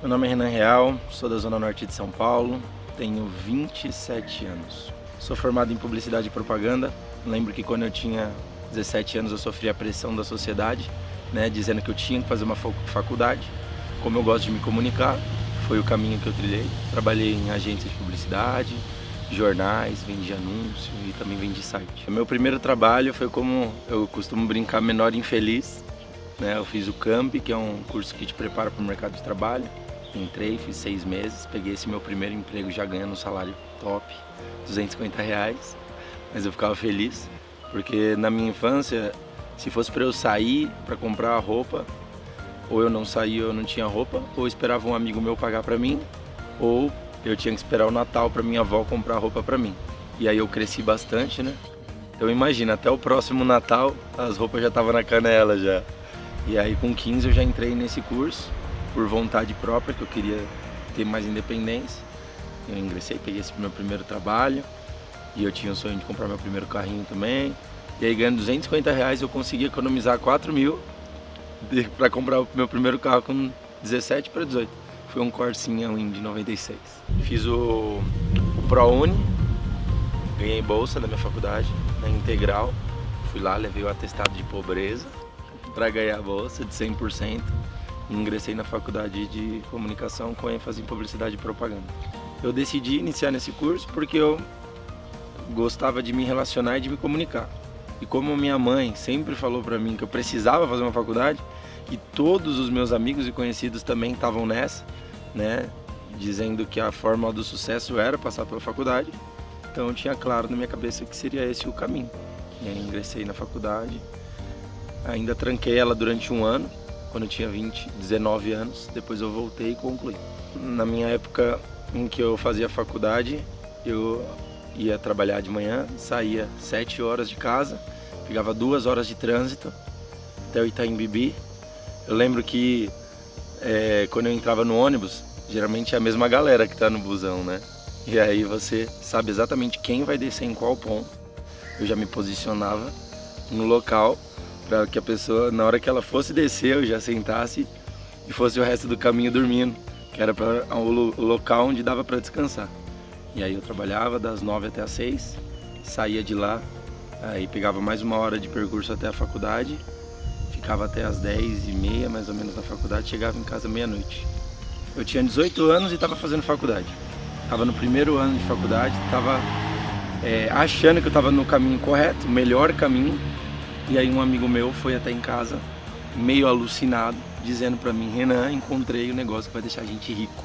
Meu nome é Renan Real, sou da Zona Norte de São Paulo, tenho 27 anos. Sou formado em Publicidade e Propaganda. Lembro que quando eu tinha 17 anos eu sofri a pressão da sociedade, dizendo que eu tinha que fazer uma faculdade. Como eu gosto de me comunicar, foi o caminho que eu trilhei. Trabalhei em agências de publicidade, jornais, vendi anúncio e também vendi site. O meu primeiro trabalho foi, como eu costumo brincar, menor infeliz. Eu fiz o CAMP, que é um curso que te prepara para o mercado de trabalho. Entrei, fiz 6 meses, peguei esse meu primeiro emprego já ganhando um salário top, R$250, mas eu ficava feliz, porque na minha infância, se fosse para eu sair para comprar roupa, ou eu não saía, eu não tinha roupa, ou esperava um amigo meu pagar para mim, ou eu tinha que esperar o Natal para minha avó comprar roupa para mim. E aí eu cresci bastante, Então imagina, até o próximo Natal as roupas já estavam na canela já. E aí com 15 eu já entrei nesse curso, por vontade própria, que eu queria ter mais independência. Eu ingressei, peguei esse meu primeiro trabalho e eu tinha o sonho de comprar meu primeiro carrinho também. E aí ganhando R$250 eu consegui economizar 4 mil para comprar o meu primeiro carro com 17 para 18. Foi um Corsinha de 96. Fiz o ProUni, ganhei bolsa da minha faculdade, na integral. Fui lá, levei o atestado de pobreza para ganhar a bolsa de 100%. Ingressei na faculdade de comunicação com ênfase em publicidade e propaganda. Eu decidi iniciar nesse curso porque eu gostava de me relacionar e de me comunicar. E como minha mãe sempre falou para mim que eu precisava fazer uma faculdade, e todos os meus amigos e conhecidos também estavam nessa, dizendo que a fórmula do sucesso era passar pela faculdade, então eu tinha claro na minha cabeça que seria esse o caminho. E aí ingressei na faculdade, ainda tranquei ela durante um ano, quando eu tinha 19 anos, depois eu voltei e concluí. Na minha época em que eu fazia faculdade, eu ia trabalhar de manhã, saía 7 horas de casa, pegava 2 horas de trânsito até o Itaim Bibi. Eu lembro que quando eu entrava no ônibus, geralmente é a mesma galera que está no busão, E aí você sabe exatamente quem vai descer em qual ponto. Eu já me posicionava no local, para que a pessoa, na hora que ela fosse descer, eu já sentasse e fosse o resto do caminho dormindo, que era para o local onde dava para descansar. E aí eu trabalhava das 9 até as 6, saía de lá, aí pegava mais 1 hora de percurso até a faculdade, ficava até as 10h30 mais ou menos na faculdade, chegava em casa meia-noite. Eu tinha 18 anos e estava fazendo faculdade. Estava no primeiro ano de faculdade, estava achando que eu estava no caminho correto, o melhor caminho. E aí um amigo meu foi até em casa, meio alucinado, dizendo pra mim: Renan, encontrei um negócio que vai deixar a gente rico.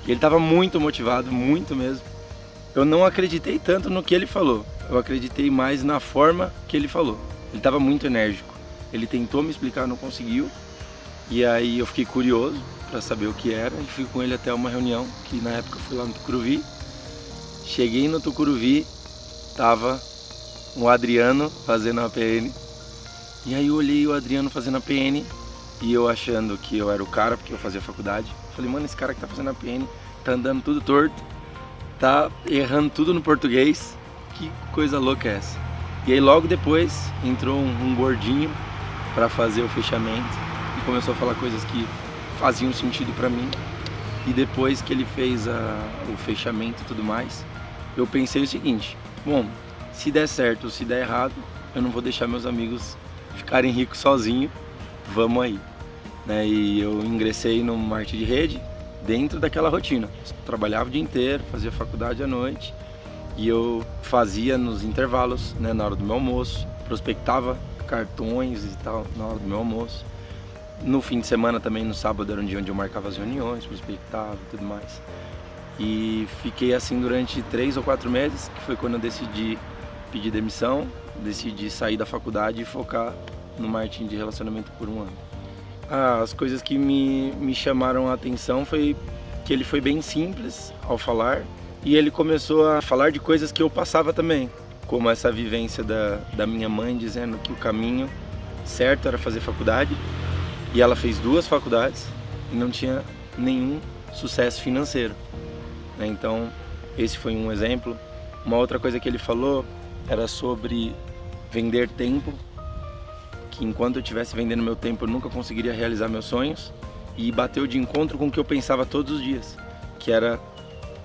E ele estava muito motivado, muito mesmo. Eu não acreditei tanto no que ele falou, eu acreditei mais na forma que ele falou. Ele estava muito enérgico, ele tentou me explicar, não conseguiu. E aí eu fiquei curioso para saber o que era e fui com ele até uma reunião, que na época eu fui lá no Tucuruvi. Cheguei no Tucuruvi, tava o Adriano fazendo a PN. E aí eu olhei o Adriano fazendo a PN e eu achando que eu era o cara, porque eu fazia faculdade. Falei, mano, esse cara que tá fazendo a PN tá andando tudo torto, tá errando tudo no português, que coisa louca é essa? E aí logo depois entrou um gordinho para fazer o fechamento e começou a falar coisas que faziam sentido para mim. E depois que ele fez o fechamento e tudo mais, eu pensei o seguinte: bom, se der certo ou se der errado, eu não vou deixar meus amigos ficarem ricos sozinho, vamos aí. E eu ingressei no marketing de rede dentro daquela rotina. Trabalhava o dia inteiro, fazia faculdade à noite e eu fazia nos intervalos, na hora do meu almoço, prospectava cartões e tal na hora do meu almoço. No fim de semana também, no sábado, era um dia onde eu marcava as reuniões, prospectava e tudo mais. E fiquei assim durante 3 ou 4 meses, que foi quando eu decidi pedir demissão, decidi sair da faculdade e focar no marketing de relacionamento por 1 ano. As coisas que me chamaram a atenção foi que ele foi bem simples ao falar e ele começou a falar de coisas que eu passava também, como essa vivência da minha mãe dizendo que o caminho certo era fazer faculdade e ela fez 2 faculdades e não tinha nenhum sucesso financeiro. Então esse foi um exemplo. Uma outra coisa que ele falou era sobre vender tempo, que enquanto eu estivesse vendendo meu tempo eu nunca conseguiria realizar meus sonhos, e bateu de encontro com o que eu pensava todos os dias, que era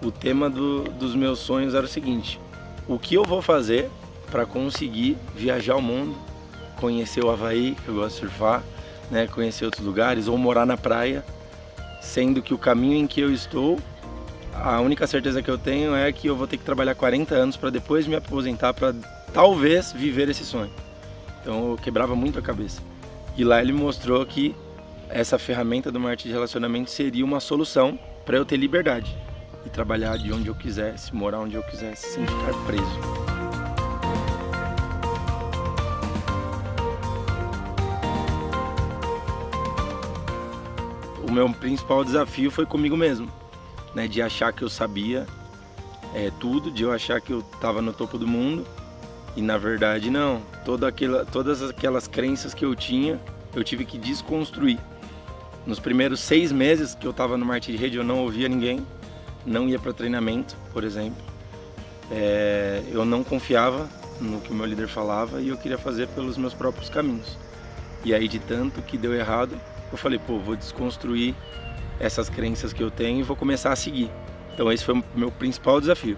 o tema dos meus sonhos era o seguinte: o que eu vou fazer para conseguir viajar o mundo, conhecer o Havaí, que eu gosto de surfar, né, conhecer outros lugares ou morar na praia, sendo que o caminho em que eu estou, a única certeza que eu tenho é que eu vou ter que trabalhar 40 anos para depois me aposentar para talvez viver esse sonho. Então eu quebrava muito a cabeça. E lá ele mostrou que essa ferramenta do marketing de relacionamento seria uma solução para eu ter liberdade e trabalhar de onde eu quisesse, morar onde eu quisesse, sem ficar preso. O meu principal desafio foi comigo mesmo, né, de achar que eu sabia tudo, de eu achar que eu estava no topo do mundo e na verdade não. Todas aquelas crenças que eu tinha, eu tive que desconstruir. Nos primeiros 6 meses que eu estava no marketing de rede, eu não ouvia ninguém, não ia para treinamento, por exemplo. Eu não confiava no que o meu líder falava e eu queria fazer pelos meus próprios caminhos. E aí, de tanto que deu errado, eu falei, vou desconstruir essas crenças que eu tenho e vou começar a seguir. Então esse foi o meu principal desafio.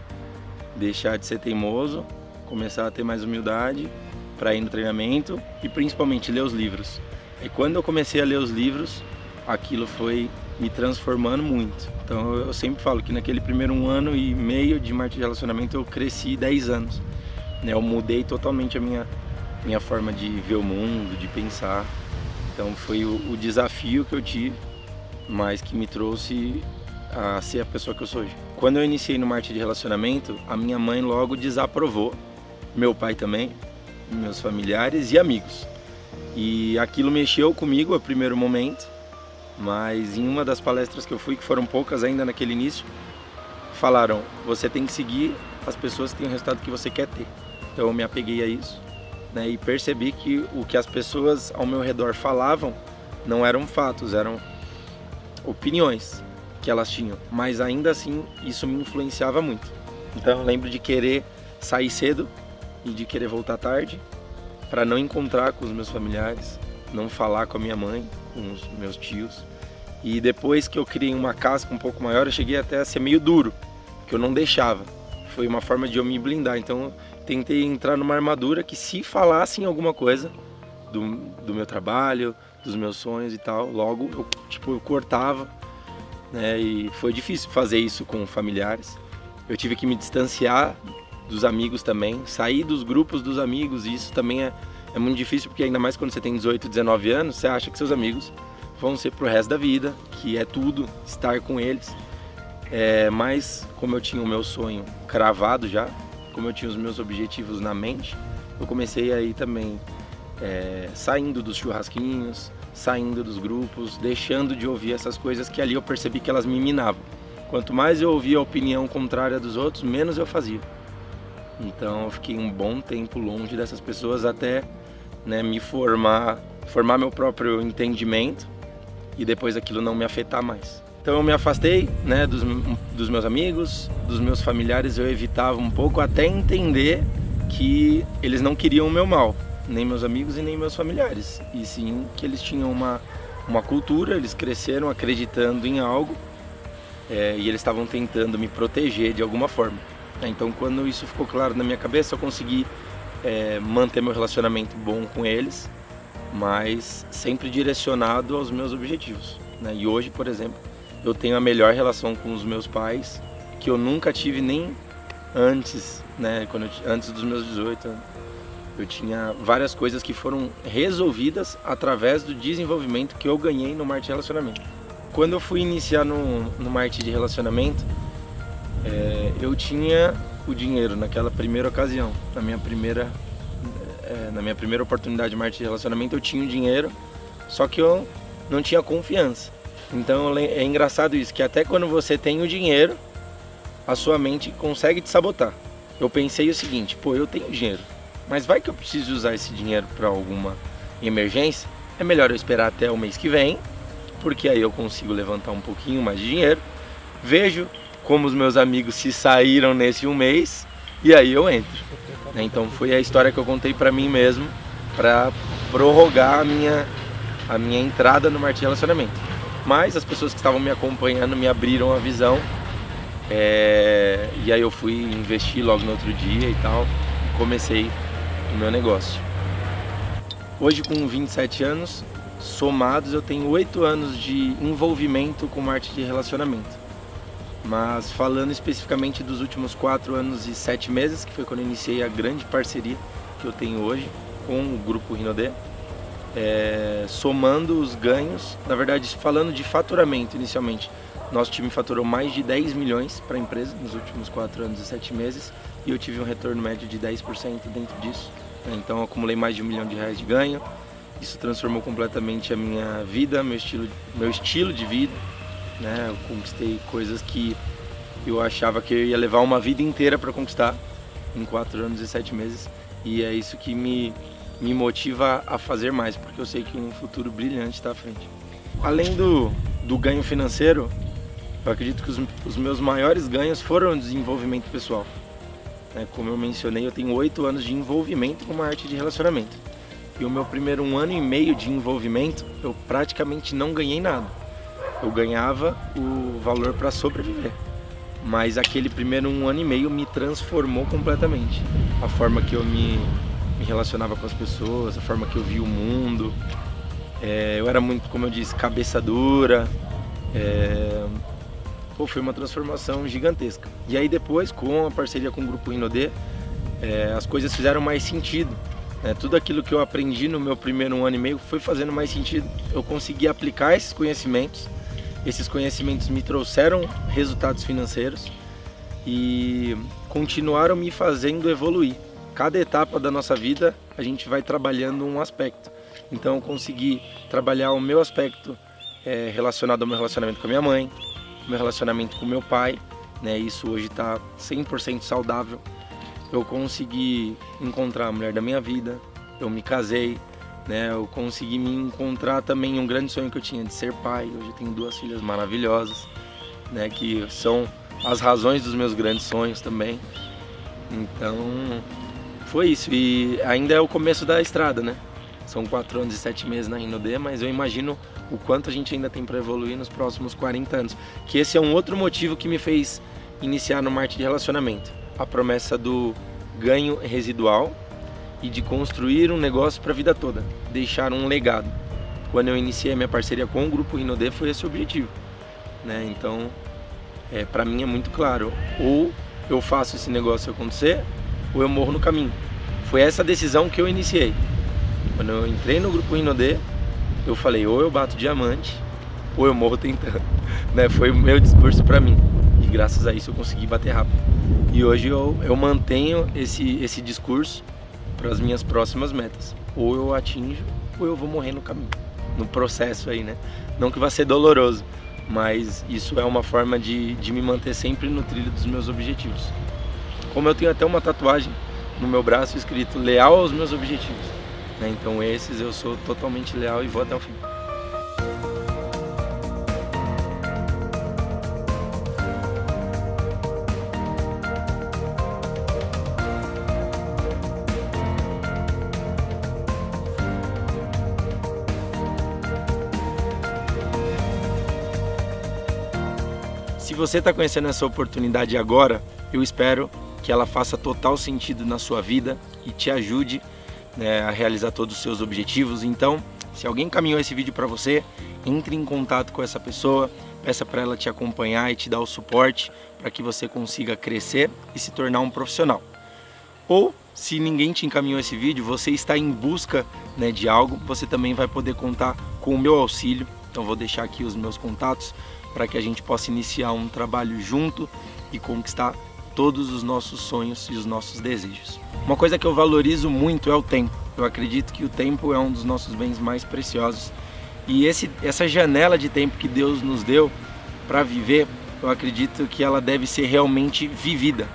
Deixar de ser teimoso, começar a ter mais humildade para ir no treinamento e principalmente ler os livros. E quando eu comecei a ler os livros, aquilo foi me transformando muito. Então eu sempre falo que naquele primeiro 1 ano e meio de marketing de relacionamento eu cresci 10 anos. Eu mudei totalmente a minha forma de ver o mundo, de pensar. Então foi o desafio que eu tive, mas que me trouxe a ser a pessoa que eu sou hoje. Quando eu iniciei no marketing de relacionamento, a minha mãe logo desaprovou, meu pai também, meus familiares e amigos. E aquilo mexeu comigo no primeiro momento, mas em uma das palestras que eu fui, que foram poucas ainda naquele início, falaram, você tem que seguir as pessoas que têm o resultado que você quer ter. Então eu me apeguei a isso, né, e percebi que o que as pessoas ao meu redor falavam não eram fatos, eram opiniões que elas tinham, mas ainda assim isso me influenciava muito. Então eu lembro de querer sair cedo e de querer voltar tarde para não encontrar com os meus familiares, não falar com a minha mãe, com os meus tios. E depois que eu criei uma casca um pouco maior, eu cheguei até a ser meio duro, que eu não deixava. Foi uma forma de eu me blindar. Então eu tentei entrar numa armadura que se falassem alguma coisa do meu trabalho, dos meus sonhos e tal, logo eu cortava, né? E foi difícil fazer isso com familiares. Eu tive que me distanciar dos amigos também, sair dos grupos dos amigos, e isso também é muito difícil, porque ainda mais quando você tem 18, 19 anos, você acha que seus amigos vão ser pro resto da vida, que é tudo estar com eles. Mas como eu tinha o meu sonho cravado já, como eu tinha os meus objetivos na mente, eu comecei aí também saindo dos churrasquinhos, saindo dos grupos, deixando de ouvir essas coisas que ali eu percebi que elas me minavam. Quanto mais eu ouvia a opinião contrária dos outros, menos eu fazia. Então eu fiquei um bom tempo longe dessas pessoas até, né, me formar meu próprio entendimento e depois aquilo não me afetar mais. Então eu me afastei, né, dos meus amigos, dos meus familiares, eu evitava um pouco até entender que eles não queriam o meu mal, nem meus amigos e nem meus familiares, e sim que eles tinham uma cultura, eles cresceram acreditando em algo e eles estavam tentando me proteger de alguma forma. Então quando isso ficou claro na minha cabeça, eu consegui manter meu relacionamento bom com eles, mas sempre direcionado aos meus objetivos, né? E hoje, por exemplo, eu tenho a melhor relação com os meus pais que eu nunca tive nem antes, né? Antes dos meus 18 anos. Eu tinha várias coisas que foram resolvidas através do desenvolvimento que eu ganhei no marketing de relacionamento. Quando eu fui iniciar no marketing de relacionamento, eu tinha o dinheiro naquela primeira ocasião, na minha primeira oportunidade de marketing de relacionamento, eu tinha o dinheiro, só que eu não tinha confiança. Então é engraçado isso, que até quando você tem o dinheiro, a sua mente consegue te sabotar. Eu pensei o seguinte, eu tenho dinheiro, mas vai que eu preciso usar esse dinheiro para alguma emergência, é melhor eu esperar até o mês que vem, porque aí eu consigo levantar um pouquinho mais de dinheiro, vejo como os meus amigos se saíram nesse 1 mês, e aí eu entro. Então foi a história que eu contei para mim mesmo, para prorrogar a minha entrada no marketing de relacionamento. mas as pessoas que estavam me acompanhando me abriram a visão, e aí eu fui investir logo no outro dia e tal, e comecei o meu negócio. Hoje, com 27 anos, somados, eu tenho 8 anos de envolvimento com marketing de relacionamento. Mas falando especificamente dos últimos 4 anos e 7 meses, que foi quando eu iniciei a grande parceria que eu tenho hoje com o Grupo Rinodê, somando os ganhos, na verdade falando de faturamento inicialmente, nosso time faturou mais de 10 milhões para a empresa nos últimos 4 anos e 7 meses e eu tive um retorno médio de 10% dentro disso. Então eu acumulei mais de R$1 milhão de ganho, isso transformou completamente a minha vida, meu estilo de vida. Eu conquistei coisas que eu achava que eu ia levar uma vida inteira para conquistar em 4 anos e 7 meses. E é isso que me motiva a fazer mais, porque eu sei que um futuro brilhante está à frente. Além do ganho financeiro, eu acredito que os meus maiores ganhos foram o desenvolvimento pessoal. Como eu mencionei, eu tenho 8 anos de envolvimento com uma arte de relacionamento. E o meu primeiro 1 ano e meio de envolvimento, eu praticamente não ganhei nada. Eu ganhava o valor para sobreviver, mas aquele primeiro 1 ano e meio me transformou completamente. A forma que eu me relacionava com as pessoas, a forma que eu via o mundo. Eu era muito, como eu disse, cabeça dura. Foi uma transformação gigantesca. E aí depois, com a parceria com o Grupo Rinodê, as coisas fizeram mais sentido. Tudo aquilo que eu aprendi no meu primeiro 1 ano e meio foi fazendo mais sentido. Eu consegui aplicar esses conhecimentos me trouxeram resultados financeiros e continuaram me fazendo evoluir. Cada etapa da nossa vida a gente vai trabalhando um aspecto. Então eu consegui trabalhar o meu aspecto relacionado ao meu relacionamento com a minha mãe, meu relacionamento com meu pai, isso hoje está 100% saudável. Eu consegui encontrar a mulher da minha vida, eu me casei, eu consegui me encontrar também em um grande sonho que eu tinha de ser pai. Hoje eu tenho 2 filhas maravilhosas, que são as razões dos meus grandes sonhos também. Então foi isso, e ainda é o começo da estrada, São 4 anos e 7 meses na Rinodê, mas eu imagino o quanto a gente ainda tem para evoluir nos próximos 40 anos. Que esse é um outro motivo que me fez iniciar no marketing de relacionamento. A promessa do ganho residual e de construir um negócio para a vida toda, deixar um legado. Quando eu iniciei a minha parceria com o Grupo Rinodê, foi esse o objetivo. Então, para mim é muito claro, ou eu faço esse negócio acontecer, ou eu morro no caminho. Foi essa decisão que eu iniciei. Quando eu entrei no Grupo Rinodê, eu falei, ou eu bato diamante, ou eu morro tentando. Foi o meu discurso para mim, e graças a isso eu consegui bater rápido. E hoje eu mantenho esse discurso para as minhas próximas metas. Ou eu atinjo, ou eu vou morrer no caminho, no processo aí, Não que vai ser doloroso, mas isso é uma forma de me manter sempre no trilho dos meus objetivos. Como eu tenho até uma tatuagem no meu braço escrito leal aos meus objetivos, Então esses eu sou totalmente leal e vou até o fim. Se você está conhecendo essa oportunidade agora, eu espero que ela faça total sentido na sua vida e te ajude a realizar todos os seus objetivos. Então, se alguém encaminhou esse vídeo para você, entre em contato com essa pessoa, peça para ela te acompanhar e te dar o suporte para que você consiga crescer e se tornar um profissional. Ou, se ninguém te encaminhou esse vídeo, você está em busca de algo, você também vai poder contar com o meu auxílio. Então vou deixar aqui os meus contatos para que a gente possa iniciar um trabalho junto e conquistar todos os nossos sonhos e os nossos desejos. Uma coisa que eu valorizo muito é o tempo. Eu acredito que o tempo é um dos nossos bens mais preciosos. E essa janela de tempo que Deus nos deu para viver, eu acredito que ela deve ser realmente vivida.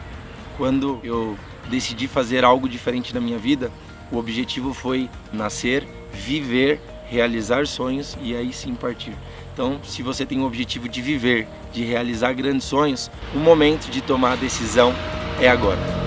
Quando eu decidi fazer algo diferente na minha vida, o objetivo foi nascer, viver, realizar sonhos e aí sim partir. Então, se você tem o objetivo de viver, de realizar grandes sonhos, o momento de tomar a decisão é agora.